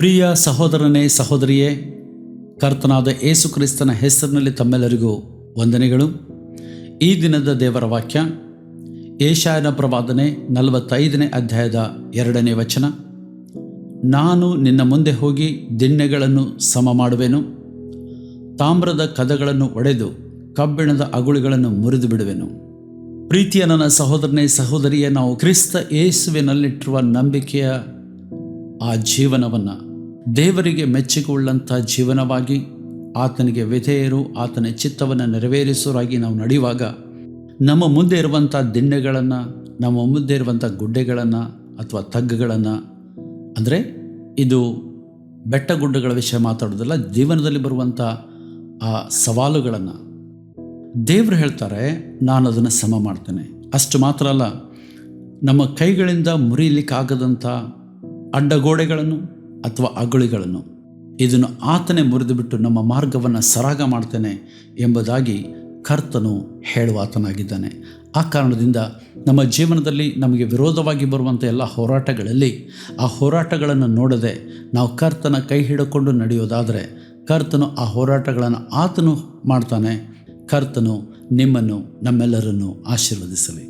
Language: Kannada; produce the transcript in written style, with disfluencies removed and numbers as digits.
ಪ್ರಿಯ ಸಹೋದರನೇ ಸಹೋದರಿಯೇ, ಕರ್ತನಾದ ಯೇಸು ಕ್ರಿಸ್ತನ ಹೆಸರಿನಲ್ಲಿ ತಮ್ಮೆಲ್ಲರಿಗೂ ವಂದನೆಗಳು. ಈ ದಿನದ ದೇವರ ವಾಕ್ಯ ಯೆಶಾಯನ ಪ್ರವಾದನೆ 45ನೇ ಅಧ್ಯಾಯದ 2ನೇ ವಚನ. ನಾನು ನಿನ್ನ ಮುಂದೆ ಹೋಗಿ ದಿಣ್ಣೆಗಳನ್ನು ಸಮ ಮಾಡುವೆನು, ತಾಮ್ರದ ಕದಗಳನ್ನು ಒಡೆದು ಕಬ್ಬಿಣದ ಅಗುಳಿಗಳನ್ನು ಮುರಿದು ಬಿಡುವೆನು. ಪ್ರೀತಿಯ ನನ್ನ ಸಹೋದರನೇ ಸಹೋದರಿಯೇ, ನಾವು ಕ್ರಿಸ್ತ ಯೇಸುವಿನಲ್ಲಿಟ್ಟಿರುವ ನಂಬಿಕೆಯ ಆ ಜೀವನವನ್ನು ದೇವರಿಗೆ ಮೆಚ್ಚುಗೆಯುಳ್ಳಂಥ ಜೀವನವಾಗಿ ಆತನಿಗೆ ವಿಧೇಯರು, ಆತನ ಚಿತ್ತವನ್ನು ನೆರವೇರಿಸುವರಾಗಿ ನಾವು ನಡೆಯುವಾಗ ನಮ್ಮ ಮುಂದೆ ಇರುವಂಥ ದಿಣ್ಣೆಗಳನ್ನು, ನಮ್ಮ ಮುಂದೆ ಇರುವಂಥ ಗುಡ್ಡೆಗಳನ್ನು ಅಥವಾ ತಗ್ಗುಗಳನ್ನು, ಅಂದರೆ ಇದು ಬೆಟ್ಟ ಗುಡ್ಡಗಳ ವಿಷಯ ಮಾತಾಡೋದಿಲ್ಲ, ಜೀವನದಲ್ಲಿ ಬರುವಂಥ ಆ ಸವಾಲುಗಳನ್ನು ದೇವರು ಹೇಳ್ತಾರೆ, ನಾನು ಅದನ್ನು ಸಮ ಮಾಡ್ತೇನೆ. ಅಷ್ಟು ಮಾತ್ರ ಅಲ್ಲ, ನಮ್ಮ ಕೈಗಳಿಂದ ಮುರಿಯಲಿಕ್ಕಾಗದಂಥ ಅಡ್ಡಗೋಡೆಗಳನ್ನು ಅಥವಾ ಅಗುಳಿಗಳನ್ನು ಇದನ್ನು ಆತನೇ ಮುರಿದು ಬಿಟ್ಟು ನಮ್ಮ ಮಾರ್ಗವನ್ನು ಸರಾಗ ಮಾಡ್ತೇನೆ ಎಂಬುದಾಗಿ ಕರ್ತನು ಹೇಳುವ ಆತನಾಗಿದ್ದಾನೆ. ಆ ಕಾರಣದಿಂದ ನಮ್ಮ ಜೀವನದಲ್ಲಿ ನಮಗೆ ವಿರೋಧವಾಗಿ ಬರುವಂಥ ಎಲ್ಲ ಹೋರಾಟಗಳಲ್ಲಿ ಆ ಹೋರಾಟಗಳನ್ನು ನೋಡದೆ ನಾವು ಕರ್ತನ ಕೈ ಹಿಡಿಕೊಂಡು ನಡೆಯೋದಾದರೆ ಕರ್ತನು ಆ ಹೋರಾಟಗಳನ್ನು ಆತನು ಮಾಡ್ತಾನೆ. ಕರ್ತನು ನಿಮ್ಮನ್ನು, ನಮ್ಮೆಲ್ಲರನ್ನು ಆಶೀರ್ವದಿಸಲಿ.